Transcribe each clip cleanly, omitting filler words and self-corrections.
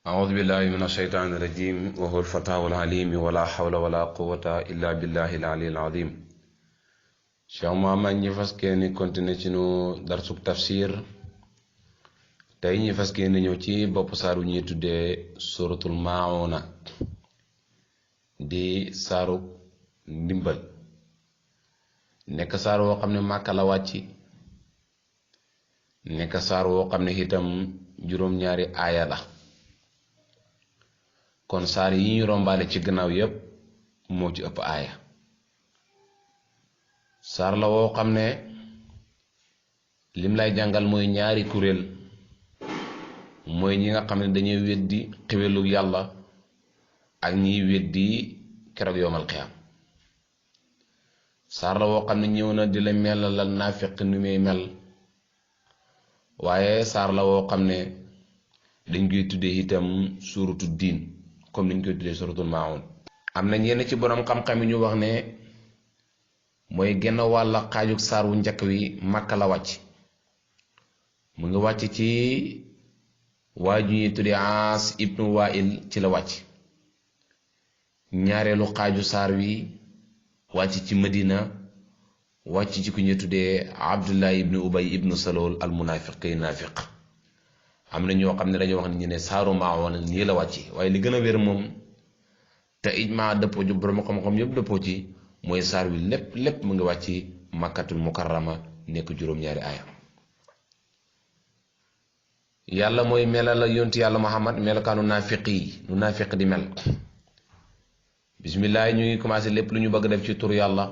أعوذ بالله من الشيطان الرجيم وهو الفتاح العليم ولا حول ولا قوة إلا بالله العلي العظيم. Cheikh Mouhamed ñi fas yéene continuer ci nu darsub tafsir tey ñi fas yéene ñëw ci bopp saaru ñuy tuddee suratul mauna di saaru ndimbal nekk saar woo xam ne Màkka la wàcc nekk saar woo xam ne itam juróom-ñaari aaya la kon saar yi ñu rombaale ci gannaaw yépp moo ci ëpp aaya saar la woo xam ne lim lay jàngal mooy ñaari kuréel mooy ñi nga xam ne dañuy weddi xéwelu yàlla ak ñiy weddi keroog yoomal xiyaam saar la woo xam ne ñëw na di la melalal naafiq ni muy mel waaye saar la woo xam ne dañ koy tuddee itam suuratu diin comme niñ koy tuddee suratul maun. am na ñenn ci borom xam-xam yi ñu wax ne mooy genn wàll xaajug saar wu njëkk wi Màkka la wàcc mu ngi wàcc ci waa ju ñuy tuddee Aas ibnu Waa'il ci la wàcc ñaareelu xaaju saar wi wàcc ci Madina wàcc ci ku ñuy tuddee Abdullah ibnu Ubay ibnu Salool al munaafiq kay naafiq. am na ñoo xam ne dañoo wax ne ñu ne saaru Maa'un nii la wàcc waaye li gën a wér moom te ijmaa dëppoo ju borom xam-xam yëpp dëppoo ci mooy saar wi lépp mu ngi wàcc Makkatul Mukarrama nekk juróom-ñaari aaya. yàlla mooy melal la yontu yàlla Muhammad melokaanu naafiq yi nu naafiq di mel. bismillah ñu ngi commencé lépp lu ñu bëgg def ci tur yàlla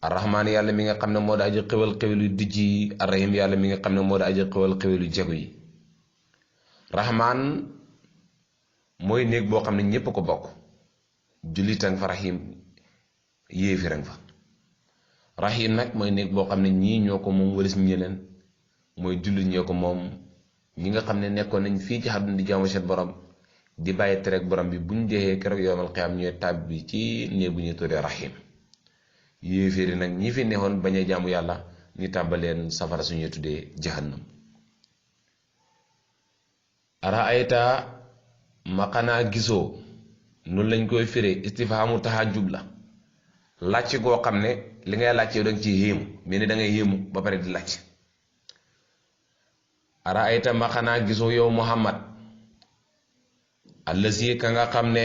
arrahmaan yàlla mi nga xam ne moo da aji xewal xewelu dijj yi arrahim yàlla mi nga xam ne moo da aji xewal xewelu jegu yi. rahmaan mooy néeg boo xam ne ñépp ko bokk jullitang fa rahim yéefirang fa. rahim nag mooy néeg boo xam ne ñii ñoo ko moom walis ñeneen mooy jullit ñoo ko moom ñi nga xam ne nekkoon nañ fii ci àdduna di jaamu seen borom di bàyyi terek borom bi buñ jeexee keroog yowmal xiyaam ñooy tàbbi ci néeg bu ñuy tuddee rahim. yéefiri nag ñi fi neexoon bañ a jaamu yàlla ñu tàbbaleen safara suñuy tuddee jahannam. ara ayta ma xanaa gisoo noonu lañ koy firee istifhaamu tahajjub la làcc goo xam ne li ngay làcc yow danga ci yéemu mel ni da ngay yéemu ba pare di làcc. ara ayta ma xanaa gisoo yow Muhammad allasi ka nga xam ne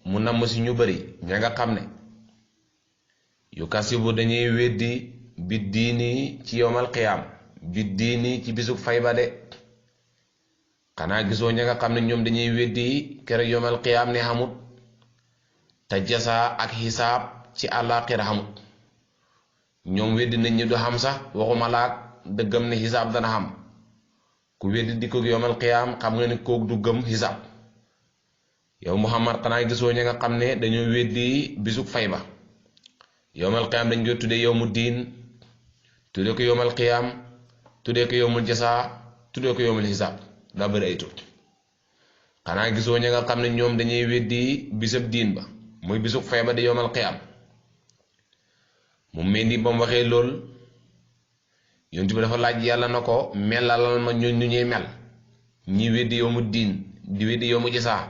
mu namm si ñu bari ña nga xam ne yu kasibu dañuy weddi bi diini ci yowmal qiyaam bi diini ci bisug fay ba de. xanaa gisoo ña nga xam ne ñoom dañuy weddi keroog yowmal qiyaam ne xamut te jasaa ak xisaab ci àllaaxira xamut ñoom weddi nañ ñi du xam sax waxuma laak dëggam ne xisaab dana xam ku weddi di ko yowmal qiyaam xam nga ne kook du gëm xisaab. yow Muhammad xanaa gisoo ña nga xam ne dañoo weddi bisug fay ba yowmal qiyaam dañ koy tuddee yowmu diin tuddee ko yowmal qiyaam tuddee ko yowmul jasaa tuddee ko yowmul xisaab daa bëri ay tur. xanaa gisoo ña nga xam ne ñoom dañuy weddi bisab diin ba muy bisub fay ba di yowmal qiyaam mu mel ni ba mu waxee lool yonent bi dafa laaj yàlla na ko melalal ma ñu ñuy mel ñi weddi yowmu diin di weddi yowmu jasaa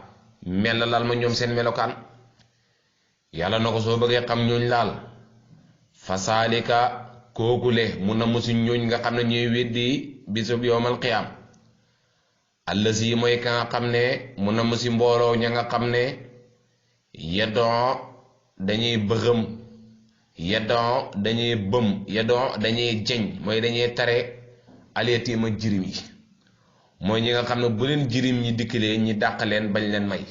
melalal ma ñoom seen melokaan. yàlla na ko soo bëggee xam ñooñ laal fasaalika kookule mu na musi ñooñ nga xam ne ñuy weddi bisub yowmal qiyaam allasi mooy ka nga xam ne mu na musi mbooloo ña nga xam ne yeddon dañuy bëxëm yeddon dañuy bëm yeddon dañuy jeñ mooy dañuy tare aleetima jirim yi mooy ñi nga xam ne bu leen jirim ñi dikkalee ñi dàq leen bañ leen may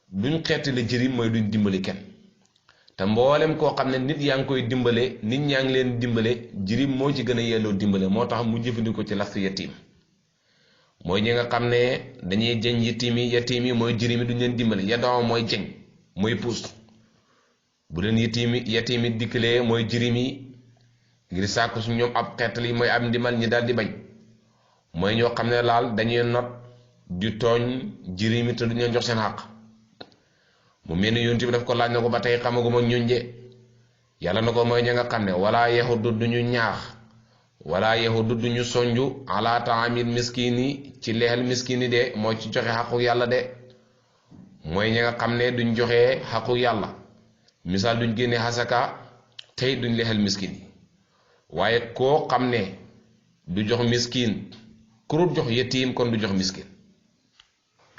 duñ xeeti la jirim mooy duñ dimbali kenn te mboolem koo xam ne nit yaa ngi koy dimbale nit ñaa ngi leen dimbale jirim moo ci gën a yelloo dimbale moo tax mu jëfandikoo ci laftu yatim mooy ñi nga xam ne dañuy jëñ yatim yi mooy jirim yi duñ leen dimbale yadon mooy jëñ mooy puus bu leen yatim yi dikkalee mooy jirim yi ngir sàkku su ñoom ab xeetal yi mooy am ndimbal ñi daal di bañ mooy ñoo xam ne laal dañuy not di tooñ jirim yi te duñ leen jox seen xàq. mu mel ni yonent bi daf ko laaj na ko ba tey xamaguma ñuñ de yàlla na ko mooy ña nga xam ne wala yaxudu duñu ñaax wala yahudu duñu sonju ala taamil miskini ci leexal miskini de mooy ci joxe xaqu yàlla de mooy ñi nga xam ne duñ joxe xaqu yàlla misaal duñ génne xasaka tey duñ leexal miskin yi waaye koo xam ne du jox miskin kurut jox yetiim kon du jox miskin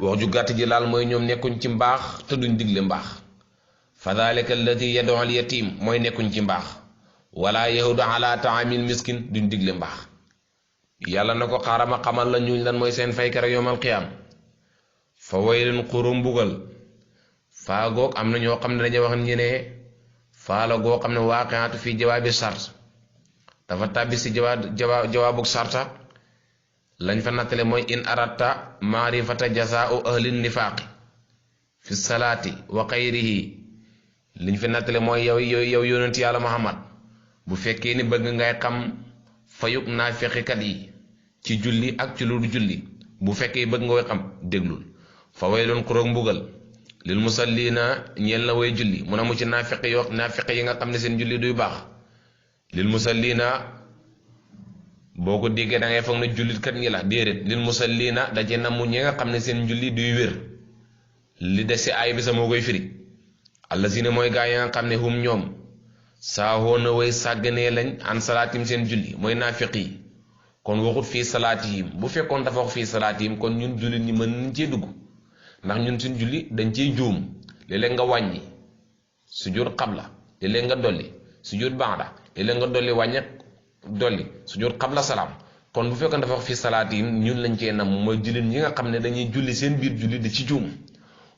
wax ju gàtt ji laal mooy ñoom nekkuñ ci mbaax te duñ digle mbaax fa dalika alladi yad'u al yatim mooy nekkuñ ci mbaax wala yahudu ala taamil miskin duñ digle mbaax yàlla na ko xaarama xamal la ñuñ lan mooy seen fay kere yowmal qiyaam fa waylun xurum mbugal faa goog am na ñoo xam ne dañuy wax ñu ne faa la goo xam ne waaqi'atu fi jawaabi sart dafa tàbbi si jawaabu sarta lañ fa nattale mooy in aratta maarifata jazaa'u ahli nifaaqi fi salaati wa xayrihi liñ fi nattale mooy yow yonent yàlla Muhammad bu fekkee ni bëgg ngay xam fayuk naafiqikat yi ci julli ak ci lu julli bu fekkee bëgg nga koy xam déglul fa waylun xuróog mbugal lil musallina ñeel na way julli mun a mu ci naafiq yi nga xam ne seen julli duy baax lil musallina boo ko déggee da ngay foog ne jullit kat ñi la déedéet lil musallina daje na mu ñi nga xam ne seen julli duy wér li des si aay bi sa moo koy firi allazina mooy gaa yi nga xam ne hum ñoom saahoo na way sàgganee lañ an salaatim seen julli mooy naafiq yi kon waxut fii salaatihim bu fekkoon dafa wax fii salaatihim kon ñun jullit ñi mën nañ cee dugg ndax ñun suñ julli dañ ciy juum léeg-léeg nga wàññi sujjóot xabla léeg-léeg nga dolli sujjóot baada léeg-léeg nga dolli wàññi dolli sujjóot xabla salaam kon bu fekkoon dafa wax fii salaatihim ñun lañ cee nam mooy jullit ñi nga xam ne dañuy julli seen biir julli di ci juum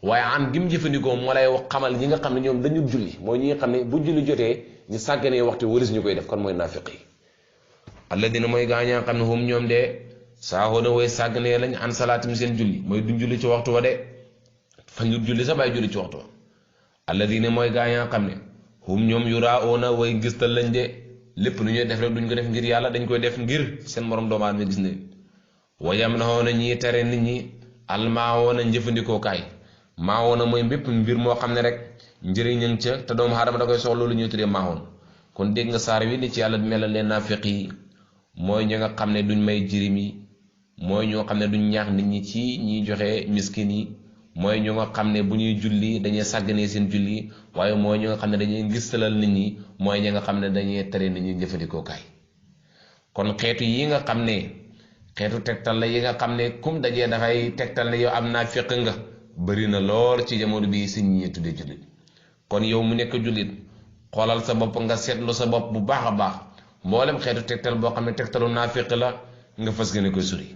waaye an gi mu jëfandikoo moo lay wax xamal ñi nga xam ne ñoom dañu julli mooy ñi nga xam ne bu julli jotee ñu sàgganee waxtu waris ñu koy def kon mooy naafiq yi alladina mooy gaa ñaa xam ne hum ñoom de saahoo na way sàgganee lañ an salaatim seen julli mooy duñ julli ci waxtu wa de fa ñu julli sa bàyyi julli ci waxtu wa alladina mooy gaa ñaa xam ne hum ñoom yuraa'uuna way gistal lañ de lépp lu ñuy def rek duñ ko def ngir yàlla dañ koy def ngir seen morom doomu aadama gis ne wa yamnahoona ñii tere nit ñi almaawoona njëfandikoo kaay maawoona mooy mbépp mbir moo xam ne rek njëriñam ca te doomu aadama da koy soxla lu ñuy tuddee maawoon kon dégg nga saar wi ni ci yàlla melal leen naafiq yi mooy ñi nga xam ne duñ may jirim yi mooy ñoo xam ne duñ ñaax nit ñi ci ñiy joxe miskin yi mooy ñu nga xam ne bu ñuy julli dañuy sàgganee seen julli waaye mooy ñu nga xam ne dañuy ngistalal nit ñi mooy ñi nga xam ne dañuy tere nit ñi jëfandikoo kaay kon xeetu yi nga xam ne xeetu tegtal la yi nga xam ne kum dajee dafay tegtal ne yow am naafiq nga bëri na lool ci jamono bii si ñi tuddee jullit kon yow mu nekk jullit xoolal sa bopp nga seetlu sa bopp bu baax a baax mboolem xeetu tegtal boo xam ne tegtalu naafiq la nga fas gën a koy sori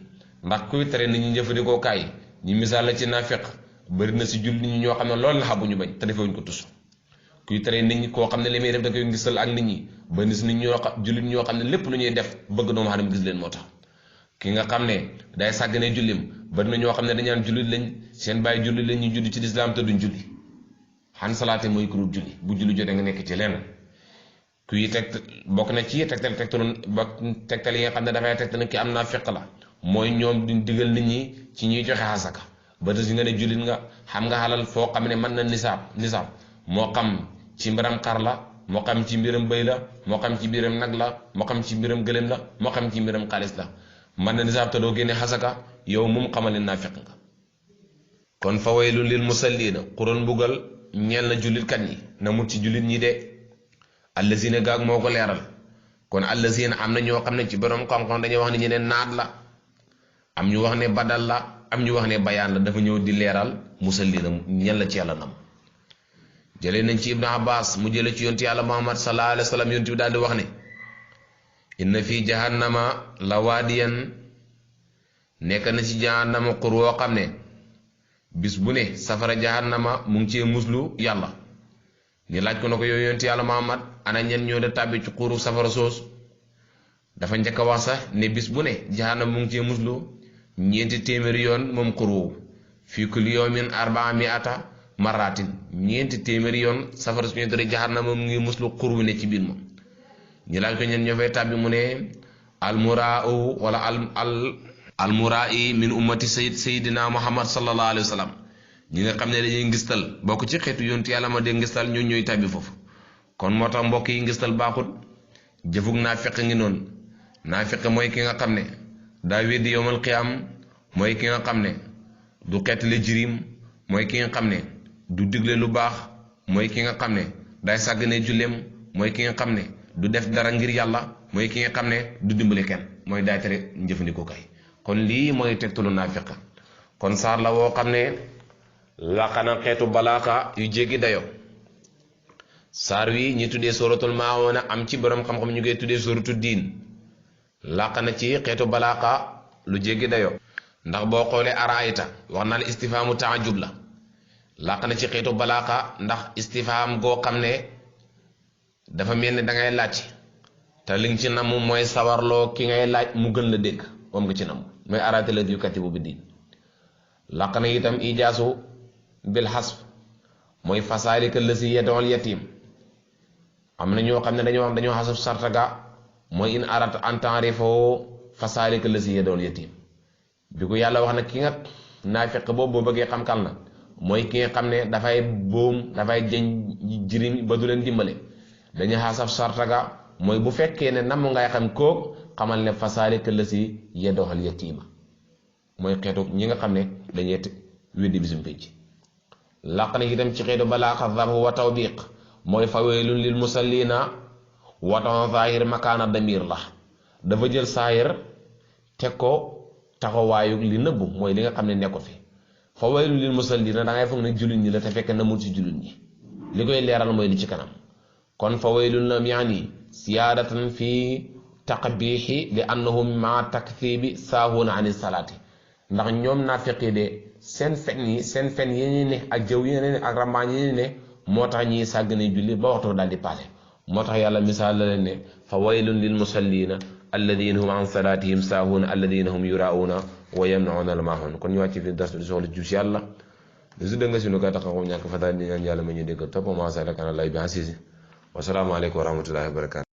ndax kuy tere nit ñi jëfandikoo kaay ñi misaal la ci naafiq bëri na si jullit ñi ñoo xam ne loolu la xamuñu bañ te defewuñ ko tus kuy tere nit ñi koo xam ne li muy def da koy ngisal ak nit ñi ba nit ñi jullit ñoo xam ne lépp lu ñuy def bëgg doomu aadama gis leen moo tax ki nga xam ne day sàgganee jullim bari na ñoo xam ne dañaan jullit lañ seen bàyyi jullit lañ ñu judd ci lislaam te duñ julli xan salaate mooy kurut julli bu julli jotee nga nekk ci leneen kuy teg bokk na ci tegtal yi nga xam ne dafay tegtal ki am naa feq la mooy ñoom duñ digal nit ñi ci ñuy joxe xasaka ba tey nga ne jullit nga xam nga xalal foo xam ne mën na nisaab moo xam ci mbiram xar la moo xam ci mbiram bëy la moo xam ci mbiram nag la moo xam ci mbiram gëlëm la moo xam ci mbiram xaalis la man na nisaab te doo génne xasaka yow moom xamal ne naafiq nga kon fa waylun lil musalliina xuroon mbugal ñeel na jullitkat ñi na mut ci jullit ñi de allazina gaag moo ko leeral kon allazina am na ñoo xam ne ci borom xam-xam dañuy wax ne ñu ne naat la am ñu wax ne badal la am ñu wax ne bayaan la dafa ñëw di leeral musalliina ñel la ci yàlla nam jëlee nañ ci ibnu abbas mu jële ci yonti yàlla muhammad sallallahu alayhi wa sallam yonti bi daal di wax ne inna fi jahannama la waadiyan nekk na ci jahannama xur woo xam ne bis bu ne safara jahannama mu ngi cee muslu yàlla ni laaj ko na ko yow yonti yàlla muhammad ana ñen ñoo de tàbbi ci xuru safara soos dafa njëkk a wax sax ne bis bu ne jahannama mu ngi cee muslu ñeenti téeméeri yoon moom xur woowu fii kulli yawmin 400 maratin ñeenti téeméeri yoon safara suñu tere jahannama mu ngi muslu xur wu ne ci biir moom ñu laaj ko ñen ñoo fay tàbbi mu ne almuraau wala almurai min ummati sayidina muhammad sallallahu alayhi wa sallam ñi nga xam ne dañuy ngistal bokk ci xeetu yontu yàlla ma de ngistal ñoo ñooy tàbbi foofu kon moo tax mbokk yi ngistal baaxut jëfug naa fekk ngi noonu naafiq mooy ki nga xam ne daa weddi yowmal qiyaam, mooy ki nga xam ne du xeetale jirim, mooy ki nga xam ne du digle lu baax, mooy ki nga xam ne day sàggane julleem, mooy ki nga xam ne du def dara ngir yàlla, mooy ki nga xam ne du dimbali kenn, mooy daay tere njëfandikoo kay. kon lii mooy tegtalu naafiq. kon saar la woo xam ne laqana xeetu balaaxa yu jéggi dayo. saar wi ñi tuddee suratul maawuna am ci borom xam-xam ñu koy tuddee suratu diin, laqana ci xeetu balaaxa lu jéggi dayo. ndax boo xoolee araayta wax naa la istifhaamu taajub la, laqana ci xeetu balaaxa ndax istifhaam goo xam ne dafa mel ni dangay laaj te li nga ci namm mooy sawarloo ki ngay laaj mu gën la dégg, moom nga ci namm mooy araayta la yukaththibu bi diin. laqana itam ijaasu bil hasb mooy fasaalika lasi yad'ul yatim. am na ñoo xam ne dañoo xasab sartaga mooy in arat an ta'rifu fasaalika lasi yad'ul yatim. bi ko yàlla wax na ki nga naafiq boobu boo bëggee xam kan la mooy ki nga xam ne dafay boom dafay jëñ jirim ba du leen dimbale. dañu xasab sartaga mooy bu fekkee ne namm ngay xam kook xamal ne fasaalika lasi yad'ul yatima mooy xeetu ñi nga xam ne dañuy weddi bisum pénc. làq na itam ci xeetu balaaxa dhabhu wa tawbiq mooy fawaylun lil musallina watan zahir makaana damir la, dafa jël saahir teg ko taxawaayu li nëbbu mooy li nga xam ne nekkul fi. fawaylun lil musallina da ngay foog ne jullit ñi la te fekk namul ci jullit ñi, li koy leeral mooy li ci kanam. kon fawaylun lam yaani siyaadatan fi taqbiixi li annahum maa taktibi saahuuna ani salaati. ndax ñoom naafiqi de seen fen yi ñu ne ak jëw yi ne ak rambaañ yi ne moo tax ñiy sàggane julli ba waxtu daal di paase. moo tax yàlla misaal la leen ne fa waylun lil musallina alladina hum an salatihim saahuuna alladina hum yurauna wa yamnauna al maahun. kon ñu wàcc fi dars di soxla jus yàlla li su dënga sinu koy taxaw ñàkk fa daal di ñaan yàlla ma ñu dégg topp ma salakana lay bi asisi wasalaamu aleykum wa rahmatullahi wa barakatu.